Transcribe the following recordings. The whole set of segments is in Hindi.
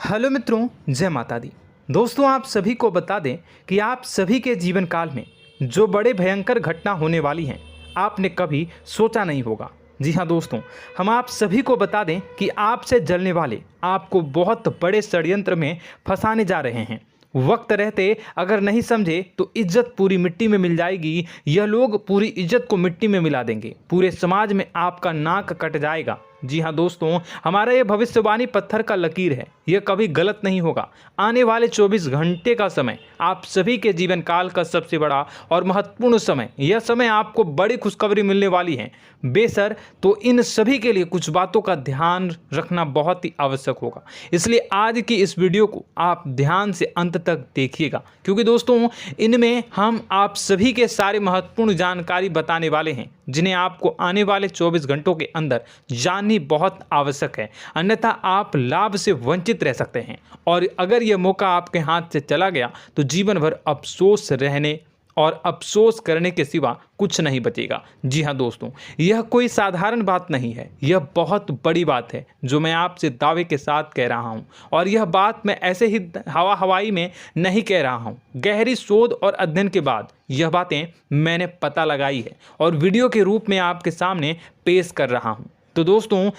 हेलो मित्रों, जय माता दी। दोस्तों, आप सभी को बता दें कि आप सभी के जीवन काल में जो बड़े भयंकर घटना होने वाली हैं, आपने कभी सोचा नहीं होगा। जी हाँ दोस्तों, हम आप सभी को बता दें कि आपसे जलने वाले आपको बहुत बड़े षड्यंत्र में फंसाने जा रहे हैं। वक्त रहते अगर नहीं समझे तो इज्जत पूरी मिट्टी में मिल जाएगी। यह लोग पूरी इज्जत को मिट्टी में मिला देंगे। पूरे समाज में आपका नाक कट जाएगा। जी हाँ दोस्तों, हमारा ये भविष्यवाणी पत्थर का लकीर है, यह कभी गलत नहीं होगा। आने वाले 24 घंटे का समय आप सभी के जीवन काल का सबसे बड़ा और महत्वपूर्ण समय। यह समय आपको बड़ी खुशखबरी मिलने वाली है बेसर, तो इन सभी के लिए कुछ बातों का ध्यान रखना बहुत ही आवश्यक होगा। इसलिए आज की इस वीडियो को आप ध्यान से अंत तक देखिएगा, क्योंकि दोस्तों इनमें हम आप सभी के सारे महत्वपूर्ण जानकारी बताने वाले हैं, जिन्हें आपको आने वाले 24 घंटों के अंदर जाननी बहुत आवश्यक है। अन्यथा आप लाभ से वंचित रह सकते हैं, और अगर यह मौका आपके हाथ से चला गया तो जीवन भर अफसोस रहने और अफसोस करने के सिवा कुछ नहीं बचेगा। जी हाँ दोस्तों, यह कोई साधारण बात नहीं है, यह बहुत बड़ी बात है जो मैं आपसे दावे के साथ कह रहा हूँ। और यह बात मैं ऐसे ही हवाई में नहीं कह रहा हूँ। गहरी शोध और अध्ययन के बाद यह बातें मैंने पता लगाई है और वीडियो के रूप में आपके सामने पेश कर रहा हूँ। तो दोस्तों,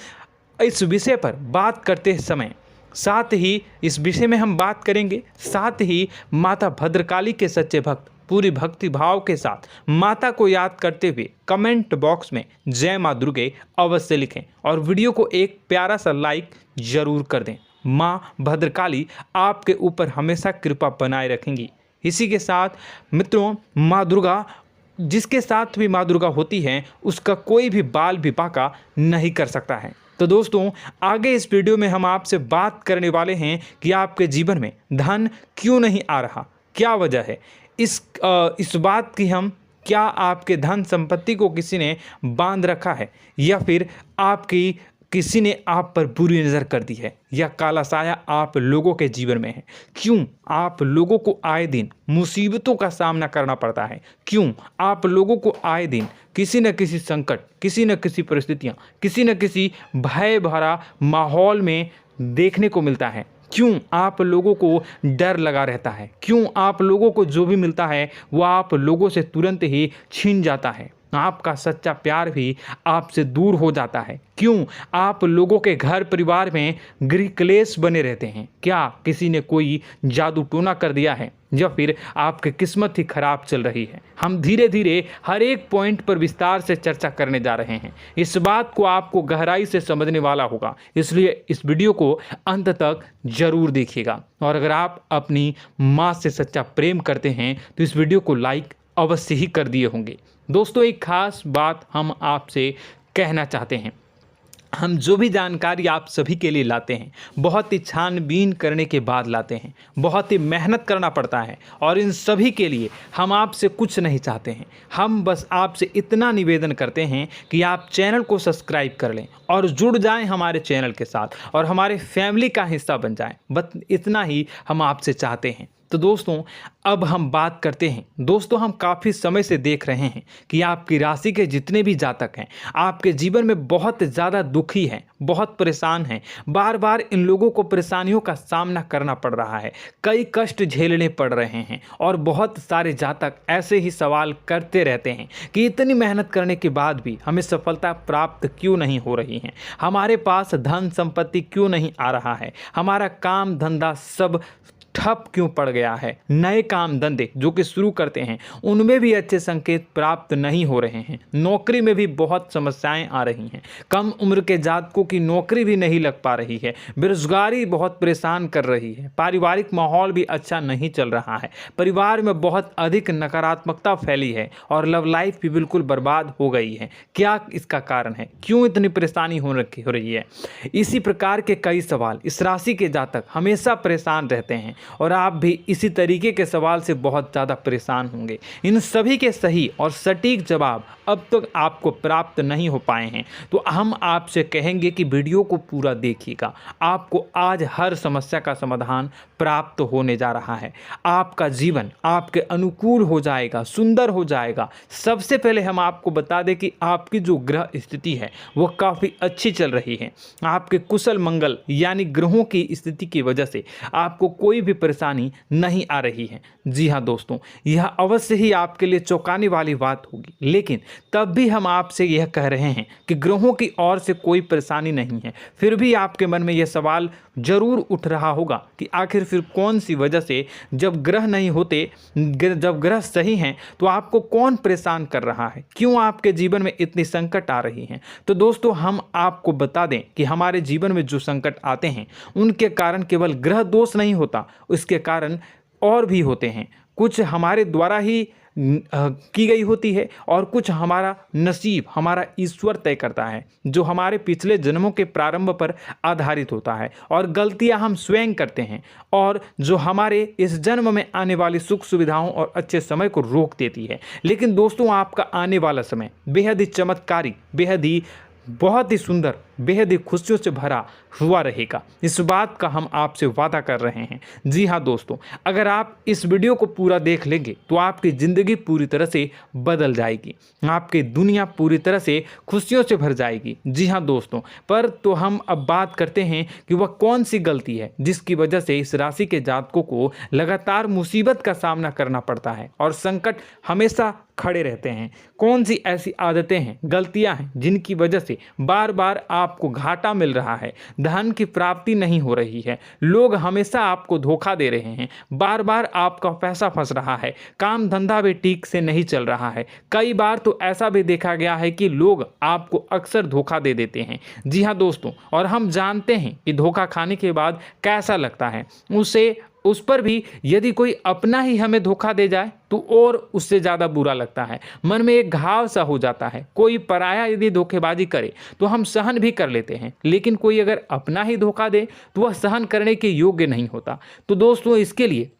इस विषय पर बात करते समय साथ ही इस विषय में हम बात करेंगे, साथ ही माता भद्रकाली के सच्चे भक्त पूरी भक्ति भाव के साथ माता को याद करते हुए कमेंट बॉक्स में जय माँ दुर्गे अवश्य लिखें और वीडियो को एक प्यारा सा लाइक जरूर कर दें। माँ भद्रकाली आपके ऊपर हमेशा कृपा बनाए रखेंगी। इसी के साथ मित्रों, माँ दुर्गा, जिसके साथ भी माँ दुर्गा होती हैं, उसका कोई भी बाल भी बांका नहीं कर सकता है। तो दोस्तों, आगे इस वीडियो में हम आपसे बात करने वाले हैं कि आपके जीवन में धन क्यों नहीं आ रहा, क्या वजह है इस बात की। हम क्या आपके धन संपत्ति को किसी ने बांध रखा है, या फिर आपकी किसी ने आप पर बुरी नज़र कर दी है, या काला साया आप लोगों के जीवन में है। क्यों आप लोगों को आए दिन मुसीबतों का सामना करना पड़ता है, क्यों आप लोगों को आए दिन किसी न किसी संकट, किसी न किसी परिस्थितियाँ, किसी न किसी भय भरा माहौल में देखने को मिलता है, क्यों आप लोगों को डर लगा रहता है, क्यों आप लोगों को जो भी मिलता है वो आप लोगों से तुरंत ही छीन जाता है, आपका सच्चा प्यार भी आपसे दूर हो जाता है, क्यों आप लोगों के घर परिवार में गृह क्लेश बने रहते हैं। क्या किसी ने कोई जादू टोना कर दिया है, या फिर आपकी किस्मत ही खराब चल रही है। हम धीरे धीरे हर एक पॉइंट पर विस्तार से चर्चा करने जा रहे हैं। इस बात को आपको गहराई से समझने वाला होगा, इसलिए इस वीडियो को अंत तक जरूर देखिएगा। और अगर आप अपनी माँ से सच्चा प्रेम करते हैं तो इस वीडियो को लाइक अवश्य ही कर दिए होंगे। दोस्तों, एक खास बात हम आपसे कहना चाहते हैं। हम जो भी जानकारी आप सभी के लिए लाते हैं, बहुत ही छानबीन करने के बाद लाते हैं, बहुत ही मेहनत करना पड़ता है, और इन सभी के लिए हम आपसे कुछ नहीं चाहते हैं। हम बस आपसे इतना निवेदन करते हैं कि आप चैनल को सब्सक्राइब कर लें और जुड़ जाएं हमारे चैनल के साथ और हमारे फैमिली का हिस्सा बन जाएं। बस इतना ही हम आपसे चाहते हैं। तो दोस्तों, अब हम बात करते हैं। दोस्तों, हम काफ़ी समय से देख रहे हैं कि आपकी राशि के जितने भी जातक हैं, आपके जीवन में बहुत ज़्यादा दुखी हैं, बहुत परेशान हैं। बार बार इन लोगों को परेशानियों का सामना करना पड़ रहा है, कई कष्ट झेलने पड़ रहे हैं, और बहुत सारे जातक ऐसे ही सवाल करते रहते हैं कि इतनी मेहनत करने के बाद भी हमें सफलता प्राप्त क्यों नहीं हो रही है, हमारे पास धन संपत्ति क्यों नहीं आ रहा है, हमारा काम धंधा सब ठप क्यों पड़ गया है, नए काम धंधे जो कि शुरू करते हैं उनमें भी अच्छे संकेत प्राप्त नहीं हो रहे हैं, नौकरी में भी बहुत समस्याएं आ रही हैं, कम उम्र के जातकों की नौकरी भी नहीं लग पा रही है, बेरोजगारी बहुत परेशान कर रही है, पारिवारिक माहौल भी अच्छा नहीं चल रहा है, परिवार में बहुत अधिक नकारात्मकता फैली है, और लव लाइफ भी बिल्कुल बर्बाद हो गई है। क्या इसका कारण है, क्यों इतनी परेशानी हो रही है? इसी प्रकार के कई सवाल इस राशि के जातक हमेशा परेशान रहते हैं, और आप भी इसी तरीके के सवाल से बहुत ज़्यादा परेशान होंगे। इन सभी के सही और सटीक जवाब अब तक आपको प्राप्त नहीं हो पाए हैं, तो हम आपसे कहेंगे कि वीडियो को पूरा देखिएगा। आपको आज हर समस्या का समाधान प्राप्त होने जा रहा है। आपका जीवन आपके अनुकूल हो जाएगा, सुंदर हो जाएगा। सबसे पहले हम आपको बता दें कि आपकी जो ग्रह स्थिति है वो काफ़ी अच्छी चल रही है। आपके कुशल मंगल यानी ग्रहों की स्थिति की वजह से आपको कोई भी परेशानी नहीं आ रही है। जी हाँ दोस्तों, यह अवश्य ही आपके लिए चौंकाने वाली बात होगी, लेकिन तब भी हम आपसे यह कह रहे हैं कि ग्रहों की ओर से कोई परेशानी नहीं है। फिर भी आपके मन में यह सवाल जरूर उठ रहा होगा कि आखिर फिर कौन सी वजह से, जब ग्रह नहीं होते, जब ग्रह सही हैं, तो आपको कौन परेशान कर रहा है, क्यों आपके जीवन में इतनी संकट आ रही हैं। तो दोस्तों, हम आपको बता दें कि हमारे जीवन में जो संकट आते हैं उनके कारण केवल ग्रह दोष नहीं होता, उसके कारण और भी होते हैं। कुछ हमारे द्वारा ही की गई होती है और कुछ हमारा नसीब, हमारा ईश्वर तय करता है, जो हमारे पिछले जन्मों के प्रारंभ पर आधारित होता है। और गलतियां हम स्वयं करते हैं और जो हमारे इस जन्म में आने वाली सुख सुविधाओं और अच्छे समय को रोक देती है। लेकिन दोस्तों, आपका आने वाला समय बेहद ही चमत्कारी, बेहद ही बहुत ही सुंदर, बेहद ही खुशियों से भरा हुआ रहेगा। इस बात का हम आपसे वादा कर रहे हैं। जी हाँ दोस्तों, अगर आप इस वीडियो को पूरा देख लेंगे तो आपकी ज़िंदगी पूरी तरह से बदल जाएगी, आपकी दुनिया पूरी तरह से खुशियों से भर जाएगी। जी हाँ दोस्तों, पर तो हम अब बात करते हैं कि वह कौन सी गलती है जिसकी वजह से इस राशि के जातकों को लगातार मुसीबत का सामना करना पड़ता है और संकट हमेशा खड़े रहते हैं। कौन सी ऐसी आदतें हैं, गलतियां हैं जिनकी वजह से बार बार आपको घाटा मिल रहा है, धन की प्राप्ति नहीं हो रही है, लोग हमेशा आपको धोखा दे रहे हैं, बार बार आपका पैसा फंस रहा है, काम धंधा भी ठीक से नहीं चल रहा है। कई बार तो ऐसा भी देखा गया है कि लोग आपको अक्सर धोखा दे देते हैं। जी हाँ दोस्तों, और हम जानते हैं कि धोखा खाने के बाद कैसा लगता है। उस पर भी यदि कोई अपना ही हमें धोखा दे जाए तो और उससे ज़्यादा बुरा लगता है, मन में एक घाव सा हो जाता है। कोई पराया यदि धोखेबाजी करे तो हम सहन भी कर लेते हैं, लेकिन कोई अगर अपना ही धोखा दे तो वह सहन करने के योग्य नहीं होता। तो दोस्तों, इसके लिए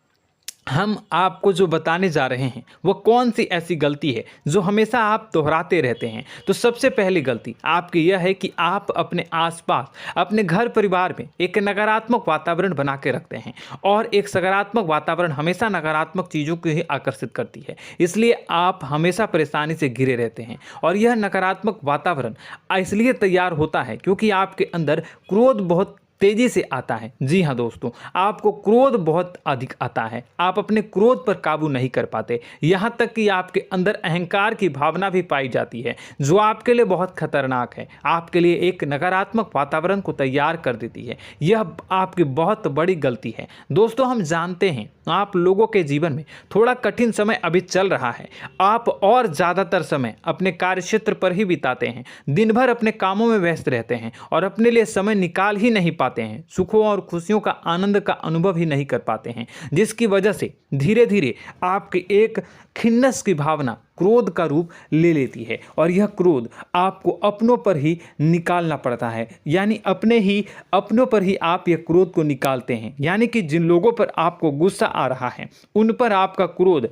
हम आपको जो बताने जा रहे हैं वो कौन सी ऐसी गलती है जो हमेशा आप दोहराते रहते हैं। तो सबसे पहली गलती आपकी यह है कि आप अपने आसपास, अपने घर परिवार में एक नकारात्मक वातावरण बना के रखते हैं, और एक सकारात्मक वातावरण हमेशा नकारात्मक चीज़ों को ही आकर्षित करती है। इसलिए आप हमेशा परेशानी से घिरे रहते हैं, और यह नकारात्मक वातावरण इसलिए तैयार होता है क्योंकि आपके अंदर क्रोध बहुत तेजी से आता है। जी हाँ दोस्तों, आपको क्रोध बहुत अधिक आता है, आप अपने क्रोध पर काबू नहीं कर पाते, यहाँ तक कि आपके अंदर अहंकार की भावना भी पाई जाती है, जो आपके लिए बहुत खतरनाक है, आपके लिए एक नकारात्मक वातावरण को तैयार कर देती है। यह आपकी बहुत बड़ी गलती है। दोस्तों, हम जानते हैं आप लोगों के जीवन में थोड़ा कठिन समय अभी चल रहा है। आप और ज़्यादातर समय अपने कार्यक्षेत्र पर ही बिताते हैं, दिन भर अपने कामों में व्यस्त रहते हैं और अपने लिए समय निकाल ही नहीं पाते हैं, सुखों और खुशियों का आनंद का अनुभव ही नहीं कर पाते हैं, जिसकी वजह से धीरे धीरे आपकी एक खिन्नस की भावना क्रोध का रूप ले लेती है, और यह क्रोध आपको अपनों पर ही निकालना पड़ता है। यानी अपनों पर ही आप यह क्रोध को निकालते हैं। यानी कि जिन लोगों पर आपको गुस्सा आ रहा है उन पर आपका क्रोध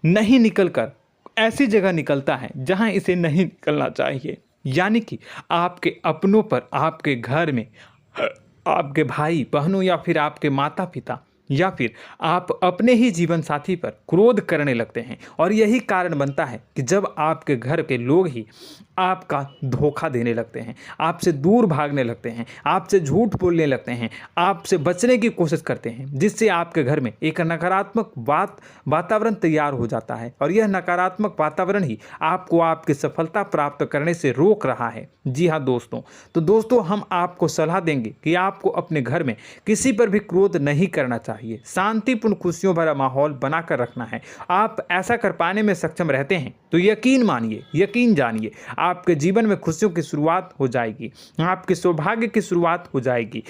नहीं निकलकर ऐसी जगह निकलता है जहां इसे नहीं निकलना चाहिए। यानी कि आपके अपनों पर, आपके घर में आपके भाई बहनों या फिर आपके माता पिता या फिर आप अपने ही जीवन साथी पर क्रोध करने लगते हैं, और यही कारण बनता है कि जब आपके घर के लोग ही आपका धोखा देने लगते हैं, आपसे दूर भागने लगते हैं, आपसे झूठ बोलने लगते हैं, आपसे बचने की कोशिश करते हैं, जिससे आपके घर में एक नकारात्मक वातावरण तैयार हो जाता है, और यह नकारात्मक वातावरण ही आपको आपकी सफलता प्राप्त करने से रोक रहा है। जी हाँ दोस्तों, तो दोस्तों, हम आपको सलाह देंगे कि आपको अपने घर में किसी पर भी क्रोध नहीं करना चाहिए, शांतिपूर्ण खुशियों भरा माहौल बनाकर रखना है। आप ऐसा कर पाने में सक्षम रहते हैं तो यकीन मानिए, यकीन जानिए, आपके जीवन में खुशियों की शुरुआत हो जाएगी, आपके सौभाग्य की शुरुआत हो जाएगी।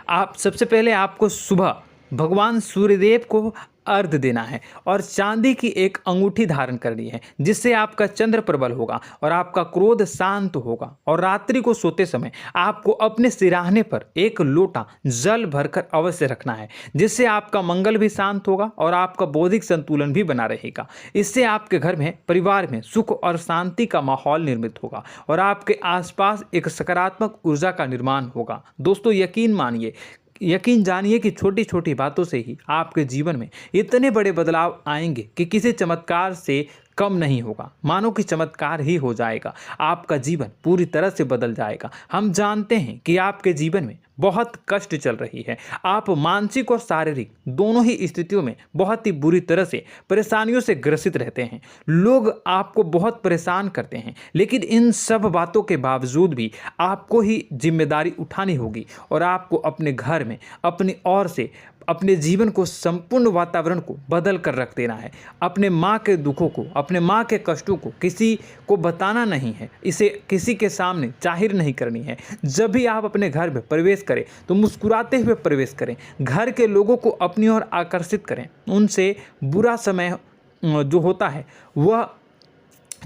आप सबसे पहले आपको सुबह भगवान सूर्यदेव को अर्घ देना है और चांदी की एक अंगूठी धारण करनी है, जिससे आपका चंद्र प्रबल होगा और आपका क्रोध शांत होगा। और रात्रि को सोते समय आपको अपने सिरहाने पर एक लोटा जल भरकर अवश्य रखना है, जिससे आपका मंगल भी शांत होगा और आपका बौद्धिक संतुलन भी बना रहेगा। इससे आपके घर में, परिवार में सुख और शांति का माहौल निर्मित होगा और आपके आसपास एक सकारात्मक ऊर्जा का निर्माण होगा। दोस्तों यकीन जानिए कि छोटी छोटी बातों से ही आपके जीवन में इतने बड़े बदलाव आएंगे कि किसी चमत्कार से कम नहीं होगा। मानो कि चमत्कार ही हो जाएगा, आपका जीवन पूरी तरह से बदल जाएगा। हम जानते हैं कि आपके जीवन में बहुत कष्ट चल रही है, आप मानसिक और शारीरिक दोनों ही स्थितियों में बहुत ही बुरी तरह से परेशानियों से ग्रसित रहते हैं। लोग आपको बहुत परेशान करते हैं, लेकिन इन सब बातों के बावजूद भी आपको ही जिम्मेदारी उठानी होगी और आपको अपने घर में अपनी ओर से अपने जीवन को, संपूर्ण वातावरण को बदल कर रख देना है। अपने माँ के दुखों को, अपने माँ के कष्टों को किसी को बताना नहीं है, इसे किसी के सामने जाहिर नहीं करनी है। जब भी आप अपने घर में प्रवेश करें तो मुस्कुराते हुए प्रवेश करें, घर के लोगों को अपनी ओर आकर्षित करें। उनसे बुरा समय जो होता है वह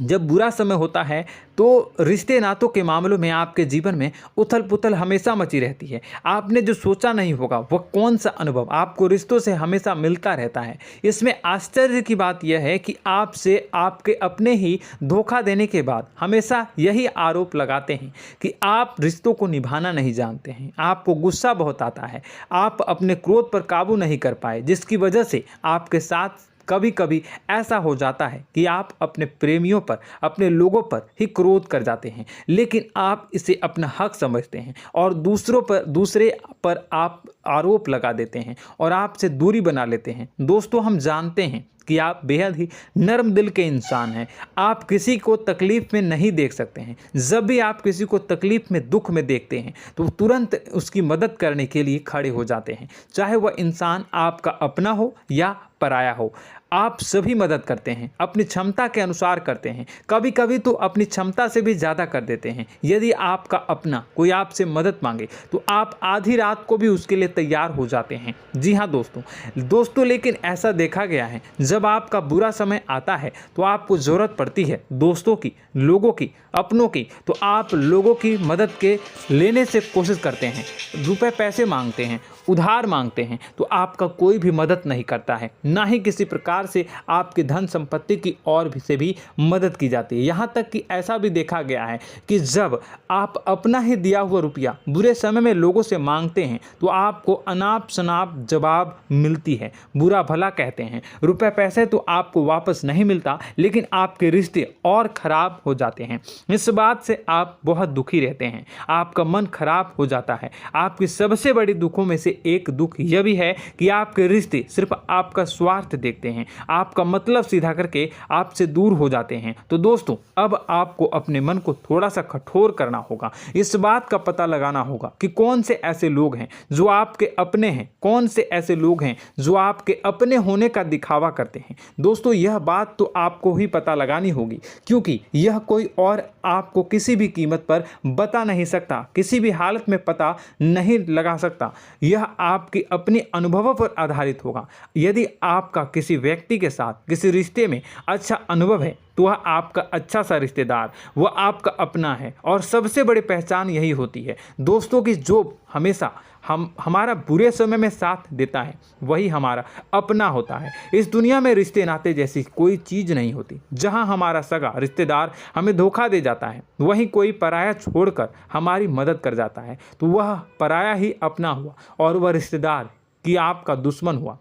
जब बुरा समय होता है तो रिश्ते नातों के मामलों में आपके जीवन में उथल पुथल हमेशा मची रहती है। आपने जो सोचा नहीं होगा वह कौन सा अनुभव आपको रिश्तों से हमेशा मिलता रहता है। इसमें आश्चर्य की बात यह है कि आपसे आपके अपने ही धोखा देने के बाद हमेशा यही आरोप लगाते हैं कि आप रिश्तों को निभाना नहीं जानते हैं, आपको गुस्सा बहुत आता है, आप अपने क्रोध पर काबू नहीं कर पाए, जिसकी वजह से आपके साथ कभी कभी ऐसा हो जाता है कि आप अपने प्रेमियों पर, अपने लोगों पर ही क्रोध कर जाते हैं, लेकिन आप इसे अपना हक समझते हैं और दूसरे पर आप आरोप लगा देते हैं और आपसे दूरी बना लेते हैं। दोस्तों हम जानते हैं कि आप बेहद ही नर्म दिल के इंसान हैं। आप किसी को तकलीफ में नहीं देख सकते हैं। जब भी आप किसी को तकलीफ में, दुख में देखते हैं तो तुरंत उसकी मदद करने के लिए खड़े हो जाते हैं, चाहे वह इंसान आपका अपना हो या पराया हो। आप सभी मदद करते हैं, अपनी क्षमता के अनुसार करते हैं, कभी कभी तो अपनी क्षमता से भी ज़्यादा कर देते हैं। यदि आपका अपना कोई आपसे मदद मांगे तो आप आधी रात को भी उसके लिए तैयार हो जाते हैं। जी हाँ दोस्तों, लेकिन ऐसा देखा गया है जब आपका बुरा समय आता है तो आपको ज़रूरत पड़ती है दोस्तों की, लोगों की, अपनों की, तो आप लोगों की मदद के लेने से कोशिश करते हैं, रुपए पैसे मांगते हैं, उधार मांगते हैं, तो आपका कोई भी मदद नहीं करता है, ना ही किसी प्रकार से आपकी धन संपत्ति की और भी से भी मदद की जाती है। यहाँ तक कि ऐसा भी देखा गया है कि जब आप अपना ही दिया हुआ रुपया बुरे समय में लोगों से मांगते हैं तो आपको अनाप शनाप जवाब मिलती है, बुरा भला कहते हैं। रुपए पैसे तो आपको वापस नहीं मिलता, लेकिन आपके रिश्ते और खराब हो जाते हैं। इस बात से आप बहुत दुखी रहते हैं, आपका मन खराब हो जाता है। आपकी सबसे बड़ी दुखों में से एक दुख यह भी है कि आपके रिश्ते सिर्फ आपका स्वार्थ देखते हैं, आपका मतलब सीधा करके आपसे दूर हो जाते हैं। तो दोस्तों अब आपको अपने मन को थोड़ा सा कठोर करना होगा, इस बात का पता लगाना होगा कि कौन से ऐसे लोग हैं जो आपके अपने हैं, कौन से ऐसे लोग हैं जो आपके अपने होने का दिखावा करते हैं। दोस्तों यह बात तो आपको ही पता लगानी होगी, क्योंकि यह कोई और आपको किसी भी कीमत पर बता नहीं सकता, किसी भी हालत में पता नहीं लगा सकता। यह आपके अपने अनुभवों पर आधारित होगा। यदि आपका किसी व्यक्ति के साथ किसी रिश्ते में अच्छा अनुभव है तो वह आपका अच्छा सा रिश्तेदार, वह आपका अपना है, और सबसे बड़ी पहचान यही होती है दोस्तों की जो हमेशा हमारा बुरे समय में साथ देता है वही हमारा अपना होता है। इस दुनिया में रिश्ते नाते जैसी कोई चीज़ नहीं होती। जहां हमारा सगा रिश्तेदार हमें धोखा दे जाता है, वहीं कोई पराया छोड़कर हमारी मदद कर जाता है तो वह पराया ही अपना हुआ और वह रिश्तेदार कि आपका दुश्मन हुआ।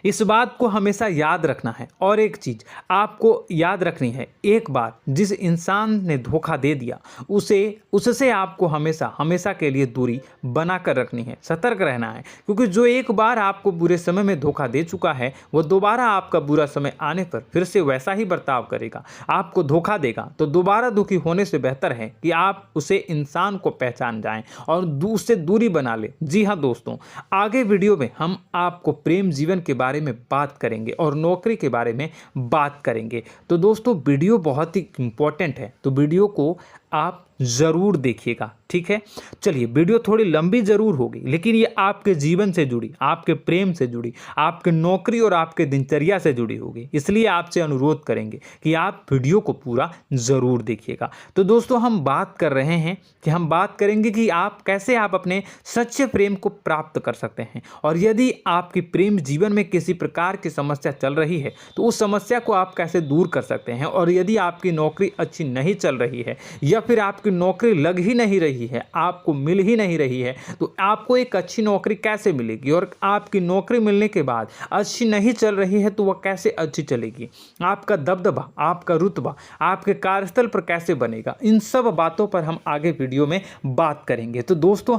इस बात को हमेशा याद रखना है। और एक चीज़ आपको याद रखनी है, एक बार जिस इंसान ने धोखा दे दिया उससे आपको हमेशा के लिए दूरी बना कर रखनी है, सतर्क रहना है, क्योंकि जो एक बार आपको बुरे समय में धोखा दे चुका है वो दोबारा आपका बुरा समय आने पर फिर से वैसा ही बर्ताव करेगा, आपको धोखा देगा। तो दोबारा दुखी होने से बेहतर है कि आप उसे इंसान को पहचान जाएं और उससे दूरी बना लें। जी हाँ दोस्तों, आगे वीडियो में हम आपको प्रेम जीवन के बारे में बात करेंगे और नौकरी के बारे में बात करेंगे। तो दोस्तों वीडियो बहुत ही इम्पोर्टेंट है, तो वीडियो को आप ज़रूर देखिएगा, ठीक है। चलिए, वीडियो थोड़ी लंबी ज़रूर होगी, लेकिन ये आपके जीवन से जुड़ी, आपके प्रेम से जुड़ी, आपके नौकरी और आपके दिनचर्या से जुड़ी होगी, इसलिए आपसे अनुरोध करेंगे कि आप वीडियो को पूरा ज़रूर देखिएगा। तो दोस्तों, हम बात कर रहे हैं कि हम बात करेंगे कि आप कैसे आप अपने सच्चे प्रेम को प्राप्त कर सकते हैं, और यदि आपकी प्रेम जीवन में किसी प्रकार की समस्या चल रही है तो उस समस्या को आप कैसे दूर कर सकते हैं, और यदि आपकी नौकरी अच्छी नहीं चल रही है या फिर आपकी नौकरी लग ही नहीं रही है, आपको मिल ही नहीं रही है, तो आपको एक अच्छी नौकरी कैसे मिलेगी, और आपकी नौकरी मिलने के बाद अच्छी नहीं चल रही है तो वह कैसे अच्छी चलेगी, आपका दबदबा, आपका रुतबा आपके कार्यस्थल पर कैसे बनेगा, इन सब बातों पर हम आगे वीडियो में बात करेंगे। तो दोस्तों,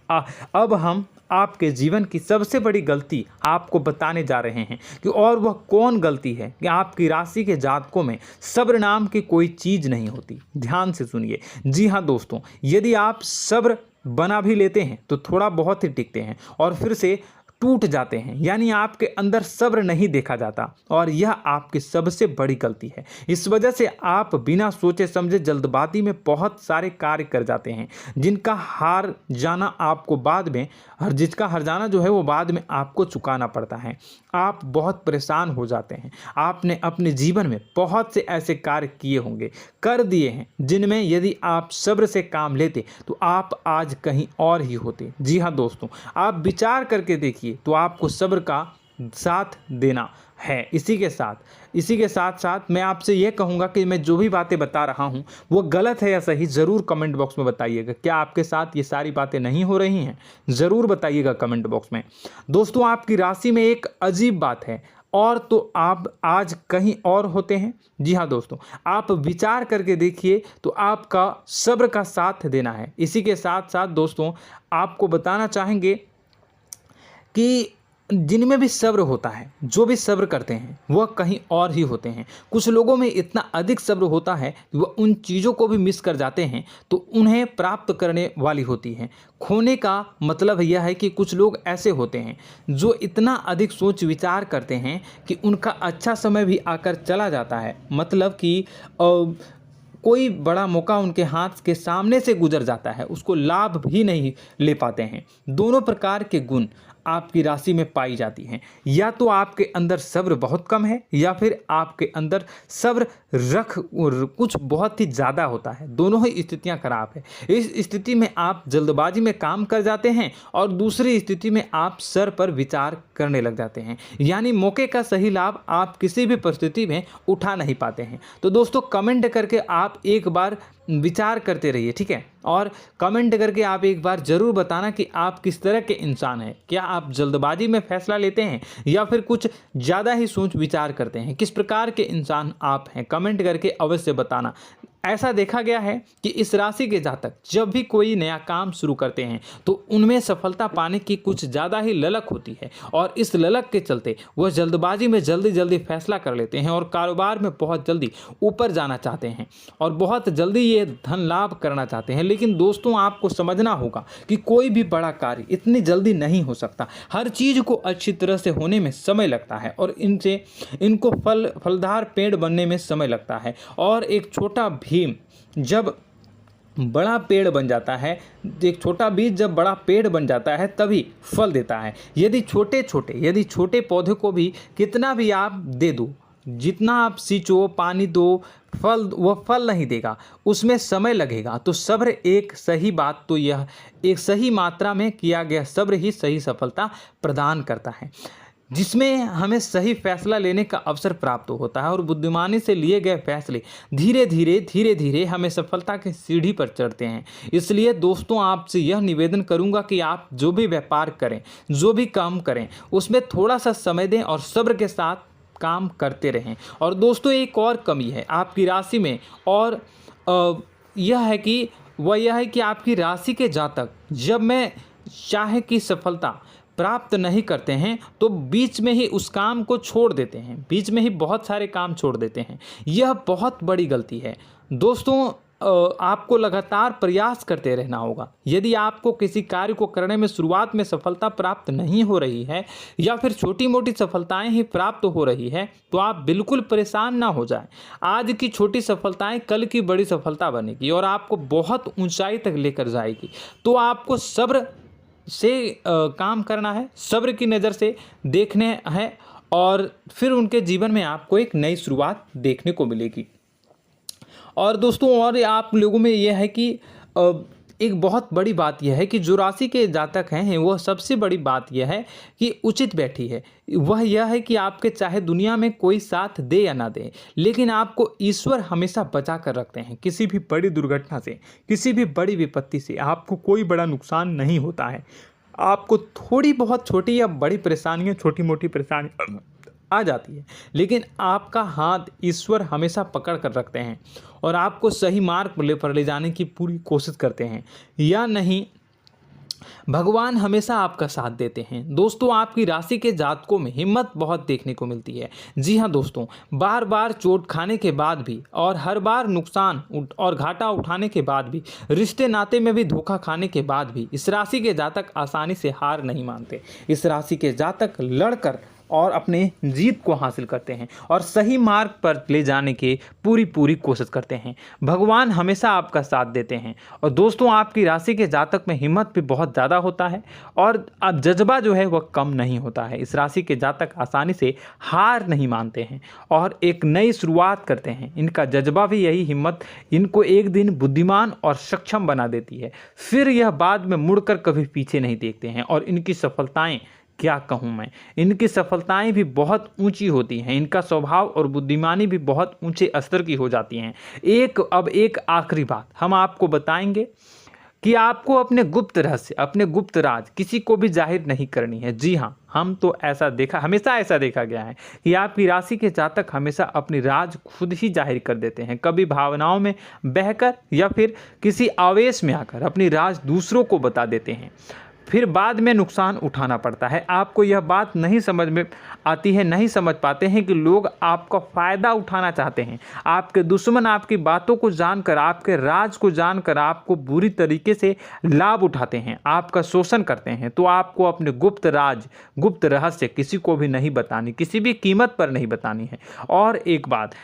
अब हम आपके जीवन की सबसे बड़ी गलती आपको बताने जा रहे हैं कि और वह कौन गलती है कि आपकी राशि के जातकों में सब्र नाम की कोई चीज़ नहीं होती। ध्यान से सुनिए। जी हाँ दोस्तों, यदि आप सब्र बना भी लेते हैं तो थोड़ा बहुत ही टिकते हैं और फिर से टूट जाते हैं, यानी आपके अंदर सब्र नहीं देखा जाता, और यह आपकी सबसे बड़ी गलती है। इस वजह से आप बिना सोचे समझे जल्दबाजी में बहुत सारे कार्य कर जाते हैं, जिनका हार जाना आपको बाद में जिसका हर जाना जो है वो बाद में आपको चुकाना पड़ता है। आप बहुत परेशान हो जाते हैं। आपने अपने जीवन में बहुत से ऐसे कार्य किए होंगे, कर दिए हैं, जिनमें यदि आप सब्र से काम लेते तो आप आज कहीं और ही होते। जी हाँ दोस्तों, आप विचार करके देखिए तो आपको सब्र का साथ देना है। इसी के साथ साथ मैं आपसे ये कहूँगा कि मैं जो भी बातें बता रहा हूँ वो गलत है या सही, ज़रूर कमेंट बॉक्स में बताइएगा। क्या आपके साथ ये सारी बातें नहीं हो रही हैं? ज़रूर बताइएगा कमेंट बॉक्स में। दोस्तों, आपकी राशि में एक अजीब बात है, और तो आप आज कहीं और होते हैं। जी हाँ दोस्तों, आप विचार करके देखिए तो आपका सब्र का साथ देना है। इसी के साथ साथ दोस्तों, आपको बताना चाहेंगे कि जिनमें भी सब्र होता है, जो भी सब्र करते हैं, वह कहीं और ही होते हैं। कुछ लोगों में इतना अधिक सब्र होता है कि वह उन चीज़ों को भी मिस कर जाते हैं तो उन्हें प्राप्त करने वाली होती हैं। खोने का मतलब यह है कि कुछ लोग ऐसे होते हैं जो इतना अधिक सोच विचार करते हैं कि उनका अच्छा समय भी आकर चला जाता है, मतलब कि कोई बड़ा मौका उनके हाथ के सामने से गुजर जाता है, उसको लाभ भी नहीं ले पाते हैं। दोनों प्रकार के गुण आपकी राशि में पाई जाती हैं। या तो आपके अंदर सब्र बहुत कम है, या फिर आपके अंदर सब्र रख कुछ बहुत ही ज़्यादा होता है। दोनों ही स्थितियां खराब है। इस स्थिति में आप जल्दबाजी में काम कर जाते हैं, और दूसरी स्थिति में आप सर पर विचार करने लग जाते हैं, यानी मौके का सही लाभ आप किसी भी परिस्थिति में उठा नहीं पाते हैं। तो दोस्तों, कमेंट करके आप एक बार विचार करते रहिए, ठीक है, और कमेंट करके आप एक बार ज़रूर बताना कि आप किस तरह के इंसान हैं। क्या आप जल्दबाजी में फैसला लेते हैं या फिर कुछ ज़्यादा ही सोच विचार करते हैं? किस प्रकार के इंसान आप हैं, कमेंट करके अवश्य बताना। ऐसा देखा गया है कि इस राशि के जातक जब भी कोई नया काम शुरू करते हैं तो उनमें सफलता पाने की कुछ ज़्यादा ही ललक होती है, और इस ललक के चलते वह जल्दबाजी में जल्दी फैसला कर लेते हैं और कारोबार में बहुत जल्दी ऊपर जाना चाहते हैं और बहुत जल्दी ये धन लाभ करना चाहते हैं। लेकिन दोस्तों, आपको समझना होगा कि कोई भी बड़ा कार्य इतनी जल्दी नहीं हो सकता। हर चीज़ को अच्छी तरह से होने में समय लगता है, और इनको फलदार पेड़ बनने में समय लगता है। और एक छोटा भीम जब बड़ा पेड़ बन जाता है, एक छोटा बीज जब बड़ा पेड़ बन जाता है तभी फल देता है। यदि छोटे पौधे को भी कितना भी आप दे दो, जितना आप सींचो, पानी दो, वह फल नहीं देगा, उसमें समय लगेगा। तो सब्र एक सही बात, तो यह एक सही मात्रा में किया गया सब्र ही सही सफलता प्रदान करता है, जिसमें हमें सही फैसला लेने का अवसर प्राप्त होता है, और बुद्धिमानी से लिए गए फैसले धीरे धीरे हमें सफलता की सीढ़ी पर चढ़ते हैं। इसलिए दोस्तों, आपसे यह निवेदन करूंगा कि आप जो भी व्यापार करें, जो भी काम करें, उसमें थोड़ा सा समय दें और सब्र के साथ काम करते रहें। और दोस्तों, एक और कमी है आपकी राशि में, और यह है कि आपकी राशि के जातक जब मैं चाहे कि सफलता प्राप्त नहीं करते हैं तो बीच में ही उस काम को छोड़ देते हैं, बीच में ही बहुत सारे काम छोड़ देते हैं। यह बहुत बड़ी गलती है दोस्तों। आपको लगातार प्रयास करते रहना होगा। यदि आपको किसी कार्य को करने में शुरुआत में सफलता प्राप्त नहीं हो रही है या फिर छोटी मोटी सफलताएं ही प्राप्त हो रही है तो आप बिल्कुल परेशान ना हो जाएं। आज की छोटी सफलताएं कल की बड़ी सफलता बनेगी और आपको बहुत ऊंचाई तक लेकर जाएगी। तो आपको सब्र से काम करना है, सब्र की नज़र से देखने हैं और फिर उनके जीवन में आपको एक नई शुरुआत देखने को मिलेगी। और दोस्तों और आप लोगों में यह है कि एक बहुत बड़ी बात यह है कि जो राशि के जातक हैं वो सबसे बड़ी बात यह है कि उचित बैठी है। वह यह है कि आपके चाहे दुनिया में कोई साथ दे या ना दे, लेकिन आपको ईश्वर हमेशा बचा कर रखते हैं। किसी भी बड़ी दुर्घटना से, किसी भी बड़ी विपत्ति से आपको कोई बड़ा नुकसान नहीं होता है। आपको थोड़ी बहुत छोटी या बड़ी परेशानियाँ, छोटी मोटी परेशानी आ जाती है, लेकिन आपका हाथ ईश्वर हमेशा पकड़ कर रखते हैं और आपको सही मार्ग पर ले जाने की पूरी कोशिश करते हैं। या नहीं, भगवान हमेशा आपका साथ देते हैं। दोस्तों आपकी राशि के जातकों में हिम्मत बहुत देखने को मिलती है। जी हाँ दोस्तों, बार बार चोट खाने के बाद भी और हर बार नुकसान और घाटा उठाने के बाद भी, रिश्ते नाते में भी धोखा खाने के बाद भी इस राशि के जातक आसानी से हार नहीं मानते। इस राशि के जातक लड़कर और अपने जीत को हासिल करते हैं और सही मार्ग पर ले जाने की पूरी कोशिश करते हैं। भगवान हमेशा आपका साथ देते हैं। और दोस्तों आपकी राशि के जातक में हिम्मत भी बहुत ज़्यादा होता है और अब जज्बा जो है वह कम नहीं होता है। इस राशि के जातक आसानी से हार नहीं मानते हैं और एक नई शुरुआत करते हैं। इनका जज्बा भी यही हिम्मत इनको एक दिन बुद्धिमान और सक्षम बना देती है। फिर यह बाद में मुड़कर कभी पीछे नहीं देखते हैं और इनकी सफलताएं, क्या कहूँ मैं, इनकी सफलताएं भी बहुत ऊंची होती हैं। इनका स्वभाव और बुद्धिमानी भी बहुत ऊंचे स्तर की हो जाती हैं। अब एक आखिरी बात हम आपको बताएंगे कि आपको अपने गुप्त रहस्य, अपने गुप्त राज किसी को भी जाहिर नहीं करनी है। जी हाँ, हम तो हमेशा ऐसा देखा गया है कि आपकी राशि के जातक हमेशा अपनी राज खुद ही जाहिर कर देते हैं। कभी भावनाओं में बहकर या फिर किसी आवेश में आकर अपनी राज दूसरों को बता देते हैं, फिर बाद में नुकसान उठाना पड़ता है। आपको यह बात नहीं समझ में आती है, नहीं समझ पाते हैं कि लोग आपका फ़ायदा उठाना चाहते हैं। आपके दुश्मन आपकी बातों को जानकर, आपके राज को जानकर आपको बुरी तरीके से लाभ उठाते हैं, आपका शोषण करते हैं। तो आपको अपने गुप्त राज, गुप्त रहस्य किसी को भी नहीं बतानी, किसी भी कीमत पर नहीं बतानी है। और एक बात,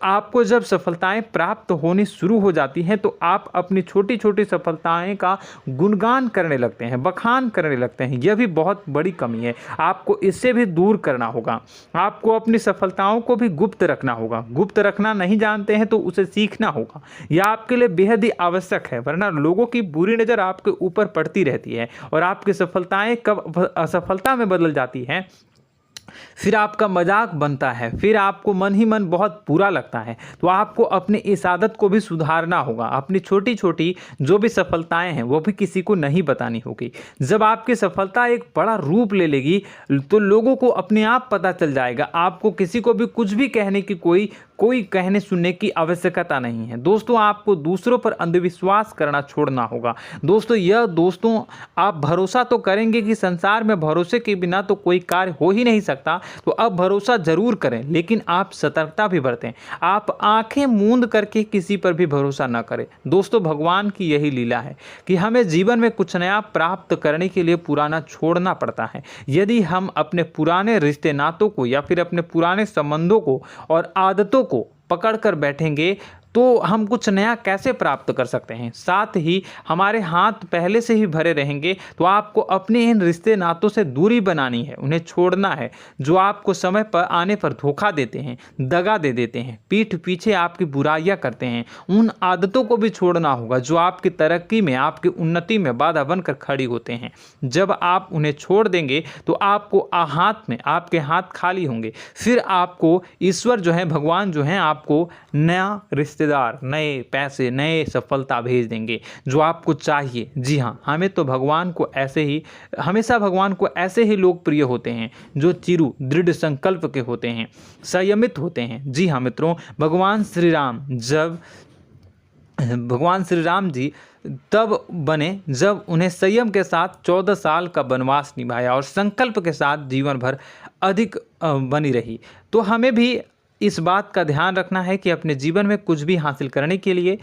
आपको जब सफलताएं प्राप्त होनी शुरू हो जाती हैं तो आप अपनी छोटी छोटी सफलताएं का गुणगान करने लगते हैं, बखान करने लगते हैं। यह भी बहुत बड़ी कमी है, आपको इससे भी दूर करना होगा। आपको अपनी सफलताओं को भी गुप्त रखना होगा। गुप्त रखना नहीं जानते हैं तो उसे सीखना होगा। यह आपके लिए बेहद ही आवश्यक है, वरना लोगों की बुरी नज़र आपके ऊपर पड़ती रहती है और आपकी सफलताएं कब असफलता में बदल जाती हैं, फिर आपका मजाक बनता है, फिर आपको मन ही मन बहुत बुरा लगता है। तो आपको अपनी इस आदत को भी सुधारना होगा। अपनी छोटी छोटी जो भी सफलताएं हैं वो भी किसी को नहीं बतानी होगी। जब आपकी सफलता एक बड़ा रूप ले लेगी तो लोगों को अपने आप पता चल जाएगा। आपको किसी को भी कुछ भी कहने की कोई कहने सुनने की आवश्यकता नहीं है। दोस्तों आपको दूसरों पर अंधविश्वास करना छोड़ना होगा। दोस्तों आप भरोसा तो करेंगे कि संसार में भरोसे के बिना तो कोई कार्य हो ही नहीं सकता, तो अब भरोसा जरूर करें, लेकिन आप सतर्कता भी बरतें। आप आंखें मूंद करके किसी पर भी भरोसा न करें। दोस्तों भगवान की यही लीला है कि हमें जीवन में कुछ नया प्राप्त करने के लिए पुराना छोड़ना पड़ता है। यदि हम अपने पुराने रिश्ते नातों को या फिर अपने पुराने संबंधों को और आदतों को पकड़ कर बैठेंगे तो हम कुछ नया कैसे प्राप्त कर सकते हैं। साथ ही हमारे हाथ पहले से ही भरे रहेंगे। तो आपको अपने इन रिश्ते नातों से दूरी बनानी है, उन्हें छोड़ना है जो आपको समय पर आने पर धोखा देते हैं, दगा दे देते हैं, पीठ पीछे आपकी बुराइयां करते हैं। उन आदतों को भी छोड़ना होगा जो आपकी तरक्की में, आपकी उन्नति में बाधा बनकर खड़ी होते हैं। जब आप उन्हें छोड़ देंगे तो आपके हाथ खाली होंगे। फिर आपको ईश्वर जो है, भगवान जो है, आपको नया रिश्तेदार, नए पैसे, नए सफलता भेज देंगे जो आपको चाहिए। जी हाँ, हमेशा भगवान को ऐसे ही लोग प्रिय होते हैं जो चिरु दृढ़ संकल्प के होते हैं, संयमित होते हैं। जी हाँ मित्रों, भगवान श्री राम जी तब बने जब उन्हें संयम के साथ 14 साल का वनवास निभाया और संकल्प के साथ जीवन भर अधिक बनी रही। तो हमें भी इस बात का ध्यान रखना है कि अपने जीवन में कुछ भी हासिल करने के लिए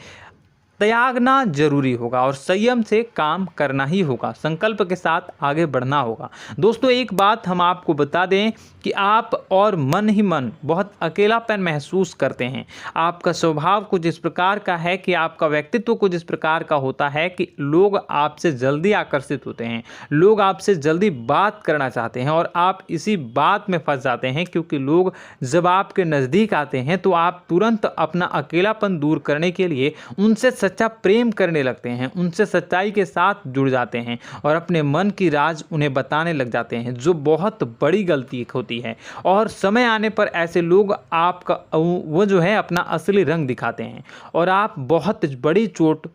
त्यागना जरूरी होगा और संयम से काम करना ही होगा। संकल्प के साथ आगे बढ़ना होगा। दोस्तों एक बात हम आपको बता दें कि आप और मन ही मन बहुत अकेलापन महसूस करते हैं। आपका स्वभाव कुछ इस प्रकार का है कि आपका व्यक्तित्व कुछ इस प्रकार का होता है कि लोग आपसे जल्दी आकर्षित होते हैं, लोग आपसे जल्दी बात करना चाहते हैं और आप इसी बात में फंस जाते हैं, क्योंकि लोग जब आपके नज़दीक आते हैं तो आप तुरंत अपना अकेलापन दूर करने के लिए उनसे सच्चा प्रेम करने लगते हैं, उनसे सच्चाई के साथ जुड़ जाते हैं और अपने मन की राज उन्हें बताने लग जाते हैं, जो बहुत बड़ी गलती होती है। और समय आने पर ऐसे लोग आपका वो जो है अपना असली रंग दिखाते हैं और आप बहुत बड़ी चोट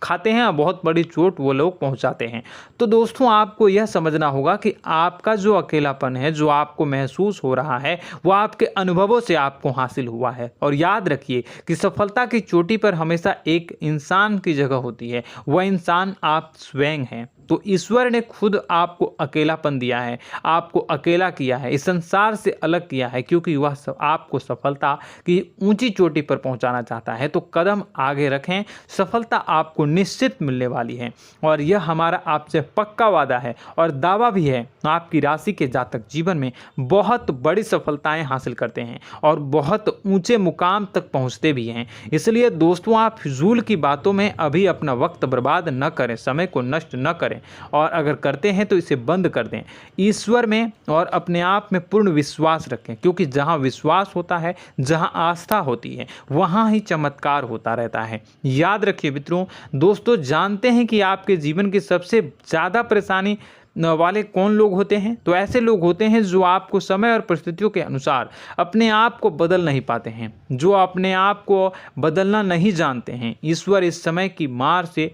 खाते हैं और बहुत बड़ी चोट वो लोग पहुंचाते हैं। तो दोस्तों आपको यह समझना होगा कि आपका जो अकेलापन है, जो आपको महसूस हो रहा है, वो आपके अनुभवों से आपको हासिल हुआ है। और याद रखिए कि सफलता की चोटी पर हमेशा एक इंसान की जगह होती है, वह इंसान आप स्वयं हैं। तो ईश्वर ने खुद आपको अकेलापन दिया है, आपको अकेला किया है, इस संसार से अलग किया है, क्योंकि वह आपको सफलता की ऊंची चोटी पर पहुंचाना चाहता है। तो कदम आगे रखें, सफलता आपको निश्चित मिलने वाली है और यह हमारा आपसे पक्का वादा है और दावा भी है। आपकी राशि के जातक जीवन में बहुत बड़ी सफलताएं हासिल करते हैं और बहुत ऊंचे मुकाम तक पहुंचते भी हैं। इसलिए दोस्तों आप फिजूल की बातों में अभी अपना वक्त बर्बाद न करें, समय को नष्ट न करें और अगर करते हैं तो इसे बंद कर दें। ईश्वर में और अपने आप में पूर्ण विश्वास रखें, क्योंकि जहां विश्वास होता है, जहां आस्था होती है, वहां ही चमत्कार होता रहता है। याद रखिए मित्रों, दोस्तों जानते हैं कि आपके जीवन की सबसे ज़्यादा परेशानी वाले कौन लोग होते हैं? तो ऐसे लोग होते हैं जो आपको समय और परिस्थितियों के अनुसार अपने आप को बदल नहीं पाते हैं, जो अपने आप को बदलना नहीं जानते हैं। ईश्वर इस समय की मार से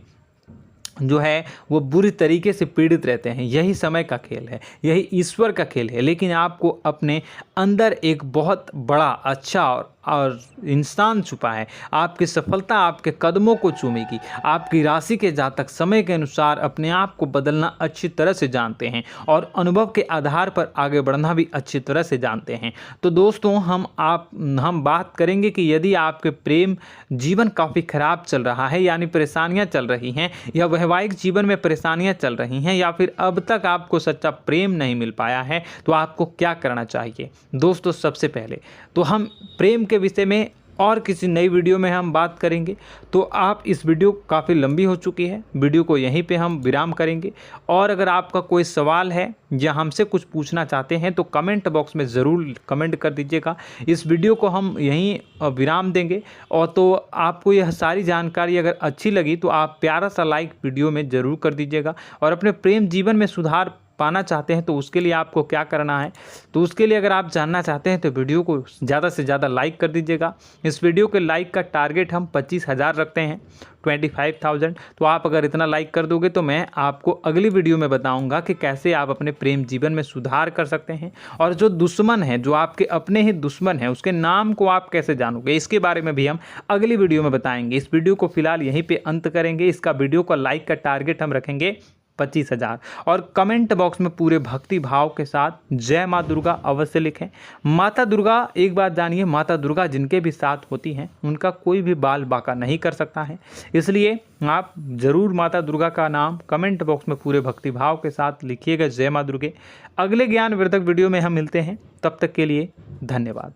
जो है वो बुरी तरीके से पीड़ित रहते हैं। यही समय का खेल है, यही ईश्वर का खेल है। लेकिन आपको अपने अंदर एक बहुत बड़ा अच्छा और इंसान छुपा है। आपकी सफलता आपके कदमों को चूमेगी। आपकी राशि के जातक समय के अनुसार अपने आप को बदलना अच्छी तरह से जानते हैं और अनुभव के आधार पर आगे बढ़ना भी अच्छी तरह से जानते हैं। तो दोस्तों हम बात करेंगे कि यदि आपके प्रेम जीवन काफ़ी खराब चल रहा है, यानी परेशानियां चल रही हैं, या वैवाहिक जीवन में परेशानियां चल रही हैं, या फिर अब तक आपको सच्चा प्रेम नहीं मिल पाया है, तो आपको क्या करना चाहिए? दोस्तों सबसे पहले तो हम प्रेम के विषय में और किसी नई वीडियो में हम बात करेंगे। तो आप इस वीडियो काफ़ी लंबी हो चुकी है, वीडियो को यहीं पे हम विराम करेंगे। और अगर आपका कोई सवाल है या हमसे कुछ पूछना चाहते हैं तो कमेंट बॉक्स में ज़रूर कमेंट कर दीजिएगा। इस वीडियो को हम यहीं विराम देंगे। और तो आपको यह सारी जानकारी अगर अच्छी लगी तो आप प्यारा सा लाइक वीडियो में ज़रूर कर दीजिएगा। और अपने प्रेम जीवन में सुधार पाना चाहते हैं तो उसके लिए आपको क्या करना है, तो उसके लिए अगर आप जानना चाहते हैं तो वीडियो को ज़्यादा से ज़्यादा लाइक कर दीजिएगा। इस वीडियो के लाइक का टारगेट हम 25,000 रखते हैं, 25,000। तो आप अगर इतना लाइक कर दोगे तो मैं आपको अगली वीडियो में बताऊंगा कि कैसे आप अपने प्रेम जीवन में सुधार कर सकते हैं। और जो दुश्मन है, जो आपके अपने ही दुश्मन है, उसके नाम को आप कैसे जानोगे, इसके बारे में भी हम अगली वीडियो में बताएंगे। इस वीडियो को फिलहाल यहीं पे अंत करेंगे। इसका वीडियो का लाइक का टारगेट हम रखेंगे 25,000। और कमेंट बॉक्स में पूरे भक्ति भाव के साथ जय माँ दुर्गा अवश्य लिखें। माता दुर्गा, एक बात जानिए, माता दुर्गा जिनके भी साथ होती हैं उनका कोई भी बाल बाका नहीं कर सकता है। इसलिए आप ज़रूर माता दुर्गा का नाम कमेंट बॉक्स में पूरे भक्ति भाव के साथ लिखिएगा, जय माँ दुर्गे। अगले ज्ञानवर्धक वीडियो में हम मिलते हैं, तब तक के लिए धन्यवाद।